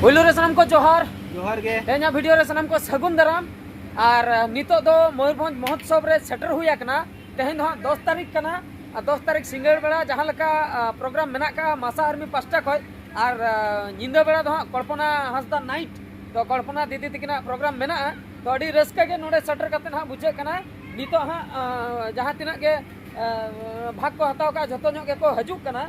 पुलु रे सनम को जोहार जोहार गे तेना वीडियो रे सनम को सगुन दाराम और नितो दो मयूरभंज महोत्सव रे सेटर हुई आकना तेहेन दो 10 तारीख कना 10 तारीख सिंगड़ बेड़ा जहां लका प्रोग्राम मेना का मासा आर्मी पास्टा खय और निंदा बेड़ा दो कल्पना हंसदा नाइट तो कल्पना दीदी तकिना प्रोग्राम मेना तो अडी रस्का के नोडे सेटर कते हा बुझे कना नितो हा जहां तिना के भाग को हताव का जतो ᱧᱚᱜ के को हजुक कना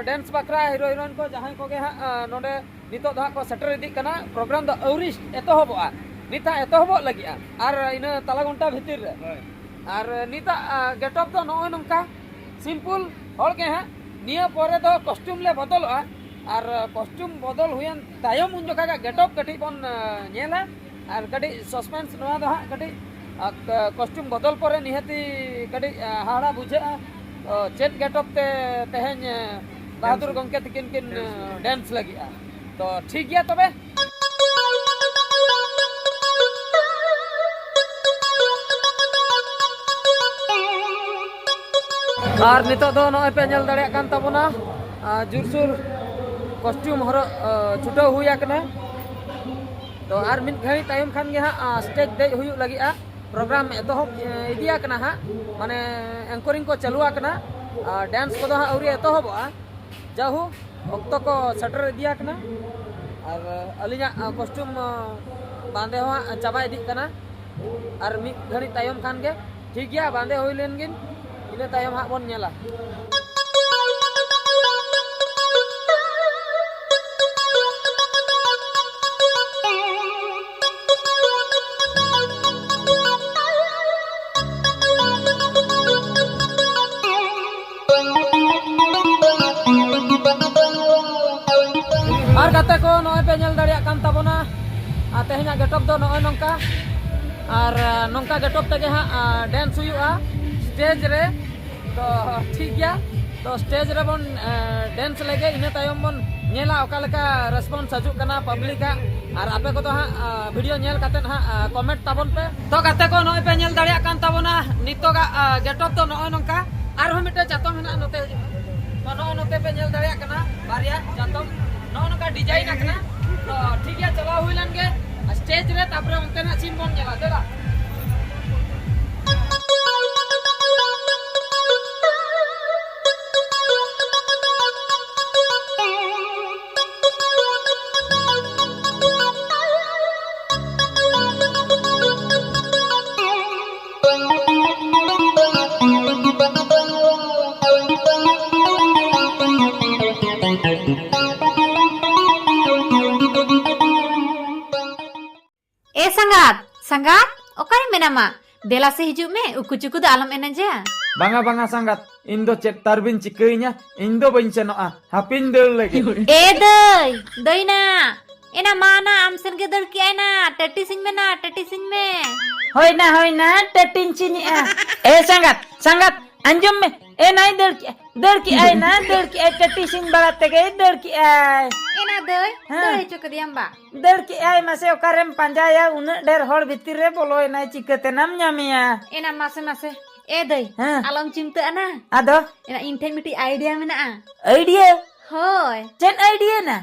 डांस बकरा हीरो हिरोइन को जहां को के हा नोडे नितो दो को सेटर इदी कना प्रोग्राम द अवरी एतहबोआ निता एतहबो लगिया और इन तला घंटा भीतर रे और निता गेटअप तो नय नंका सिंपल हर के हा निया परे दो कॉस्ट्यूम ले बदलवा और कॉस्ट्यूम बदल हुयन तायम उन जका गेटअप कटी बन नेला और कटी सस्पेंस नवा दो कटी कॉस्ट्यूम बदल परे निहती कटी हाड़ा बुझे चेट गेटअप ते तेहेन बहादुर गंके तकिन किन डांस लगिया तो ठीक गया तबे और नितो दो नय पे नेल दाड़े कान तबना जुरसुर कॉस्ट्यूम हर छुटाव हुई आकना तो और मिन घड़ी तायम खान गे हा स्टेज दे हुई लगिया प्रोग्राम एतहब इदिया कना हा माने एंकरिंग को चालू आकना डांस को हा औरी एतहबा जाहु वक्त को सेटर इदिया कना और अलिया कॉस्ट्यूम बांधे हो चाबा इदी कना और मिद घड़ी तायम खान गे ठीक गया बांधे हुई लेन गिन इने तायम हा बन नेला और गाते को नय पे नेल दाड़िया कान ताबोना तेहेना गेटअप दो नय नंका और नंका गेटअप तगे हा डांस हुआ स्टेज रे तो ठीक गया तो स्टेज रे बन डांस लगे इने तायम बन नेला ओका लेका रेस्पॉन्स हजु कना पब्लिक और आपे को तो हा वीडियो नेल काते हा कमेंट ताबन पे तो गाते को नय पे नेल दाड़िया कान ताबोना नितोगा गेटअप दो नय नंका और हम मिटे जातम हेना नते तो नय नते पे नेल दाड़िया कना बारिया जातम नौका डिजाइन आकना तो ठीक है चला हुई लन के स्टेज रे तापरे उनतेना सीन बन नेला देला संगात संगात ओकारे मेनामा देला से हिजु में उकु चुकु द आलम एनजा बांगा बांगा संगात इन दो चेक तारबिन चिकइnya इन दो बइन सेनोआ हापिन देल लगे ए दई दईना एना माना आमसन के दर की आइना टट्टी सिंह में होइना टट्टिन चिनी ए संगात संगात अंजुम में ए नाई दर की आइना टट्टी सिंह बड़ाते गए दर की आइ एना दई दई चुकदियाम बा दर की आइ मासे ओकारेम पांजाया उन ढेर हर भीतर रे बोलो एना चिकते नाम न्यामिया एना मासे ए दई आलम चिमते अना आदो एना इनठे मिटी आइडिया मेना आइडिया होय चेन आइडिया ना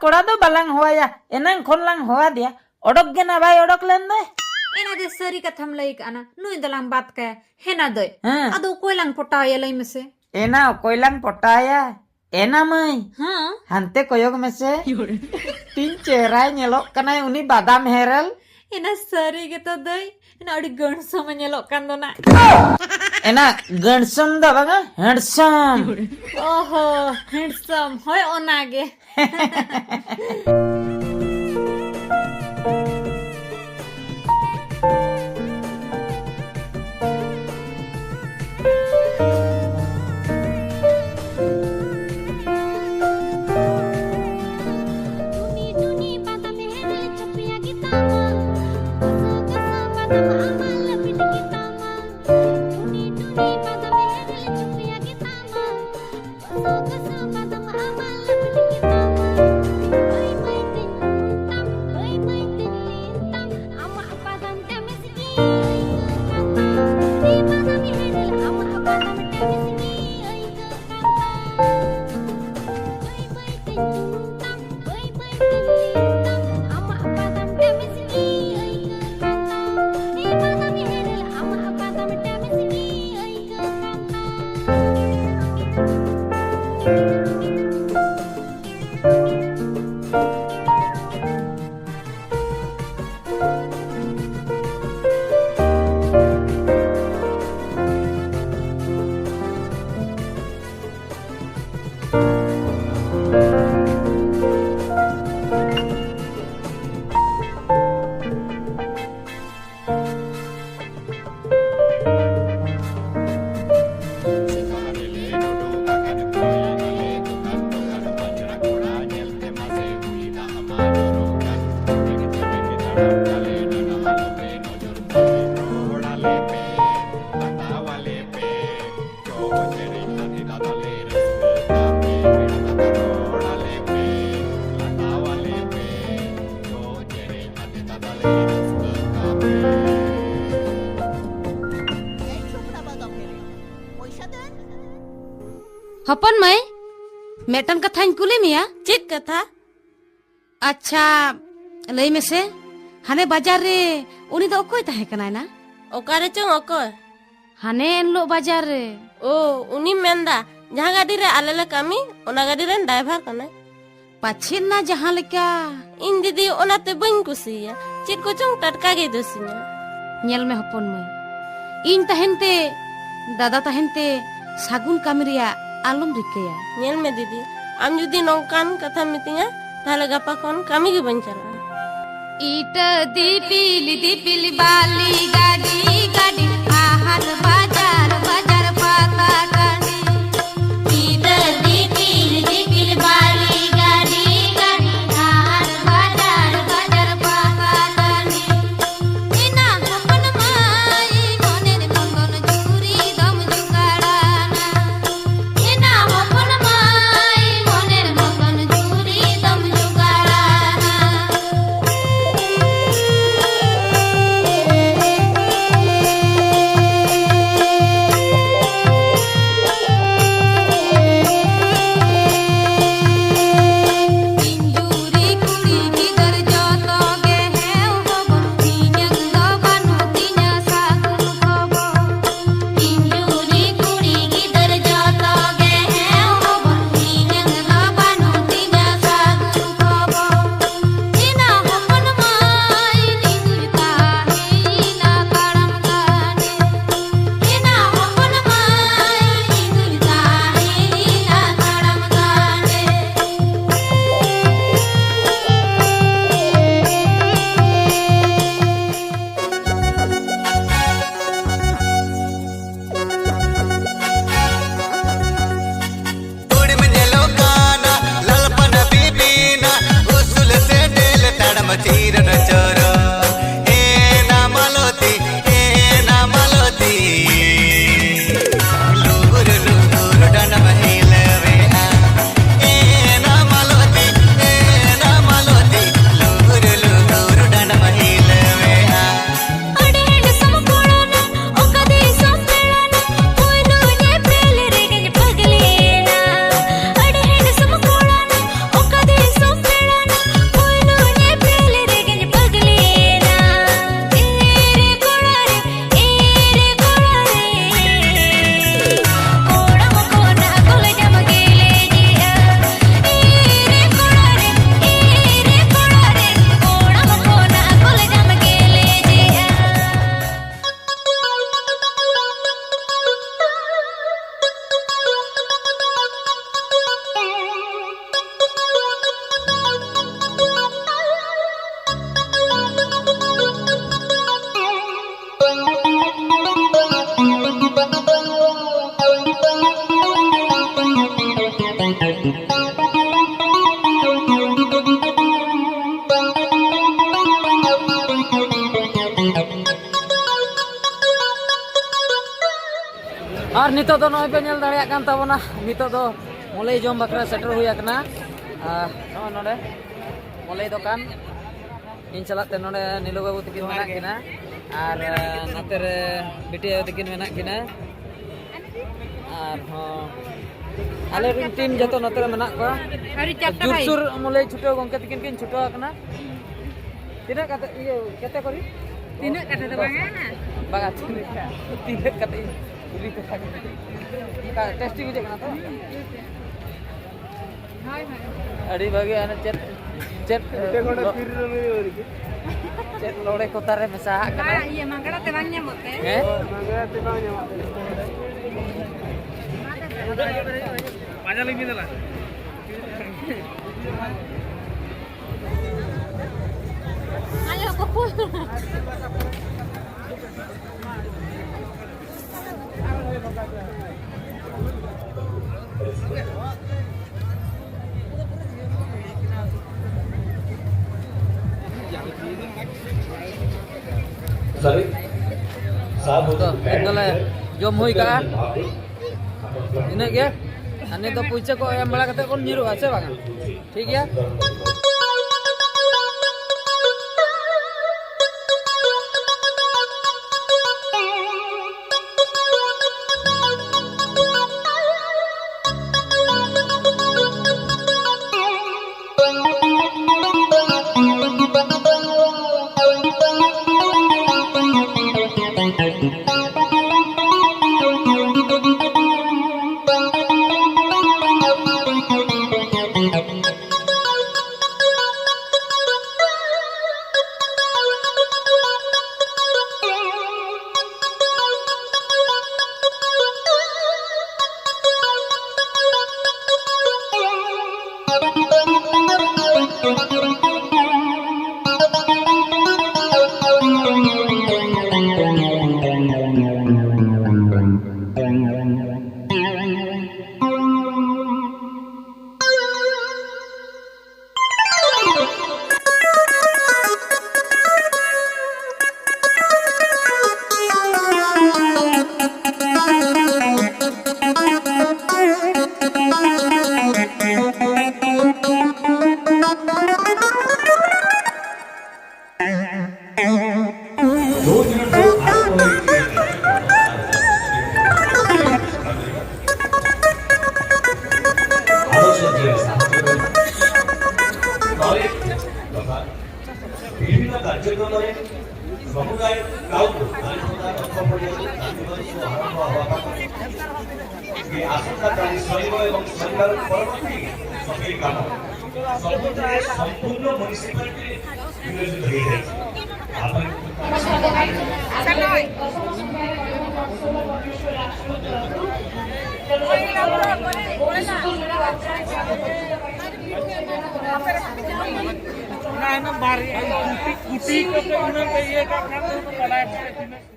कोड़ा दो बालांग होया एनांग खोन लांग होआ दिया ओडक गे ना भाई ओडक लेन दे एना दे सरी कथम लई काना नुई दलांग बात का हेना दई हाँ। अदो कोई लांग पटाया लई में से एना कोयलांग पटाया एना मई हां हंते कोयोग में से तीन चेहरा नेलोक कनाय उनी बादाम हेरल एना सरी के तो दई एना अड़ी गणसो में नेलो कान दो ना एना गणसम दा बांगा हैंडसम ओहो हैंडसम होय ओनागे हपन मई मेटन कथाñ कुली मिया चेक कथा अच्छा लई में से हाने बाजार रे उनी दो ओकोय ताहे कनाय ना ओकारे चों ओकोय हाने एनलो बाजार रे ओ उनी मेंदा जहां गाड़ी रे आले कामी ओना गाड़ी रे ड्राइवर कने पाछिन ना जहां लेका इन दीदी ओनाते बइन कुसिया चेक को चों टटका गे दोसिना नेल में हपन मई इन तहनते दादा तहनते सागुन कामरिया आलम रिकया नेल में दीदी आम जुदी नौकान कथा मितिया ताले गपा कोन कामी गे बन चला ईट दीपिली बाली गाड़ी गाड़ी आहार बाजार बाजार पाता गाड़ी ईट दीपिली बाली गाड़ी गाड़ी आहार बाजार बाजार पाता गाड़ी इना हपन माई मोने रे मंगन चूरी दम जुगाड़ाना इना हपन माई मोने रे मंगन चूरी दम जुगाड़ाना ए और नितो दो नय पे नेल दाड़िया कान ताबोना नितो दो मोले जम बकरा सेटर हुई आकना नो नोडे मोले दुकान इन चलाते नोडे नीलू बाबू तकिन मेना किना और नते रे बिटी आयो तकिन मेना किना और आले रिन टीम जतो नते रे मेना को जुरसुर मोले छुटो गंके तकिन किन छुटो आकना तिना कते इयो केते करी तिना कते तो बागा तिना कते पुरी तो का टेस्टी बुझे कना तो अड़ी भागे आने चेट चेट चेट लोड़े को तारे में साहा कना ये मंगड़ा ते बांग ᱧᱟᱢᱚᱜ ᱛᱮ मंगड़ा ते बांग ᱧᱟᱢᱚᱜ ᱛᱮ पाजा लगी देला ayo ko तो इनले जम हुई का इने के अने तो पूछे को एम बड़ा कते कोन निरु আছে बागा ठीक है বিভিন্ন কার্যক্রমে সমুদায় কাউকে আশঙ্কাকারী শৈব এবং শনিবার পরবর্তী সফেই কাম সমুদায় সম্পূর্ণ মিউনিসিপালিটি বিবেচিত হয়ে গেছে ना बारी कुटी को तो उन्होंने ये का काम तो बड़ा है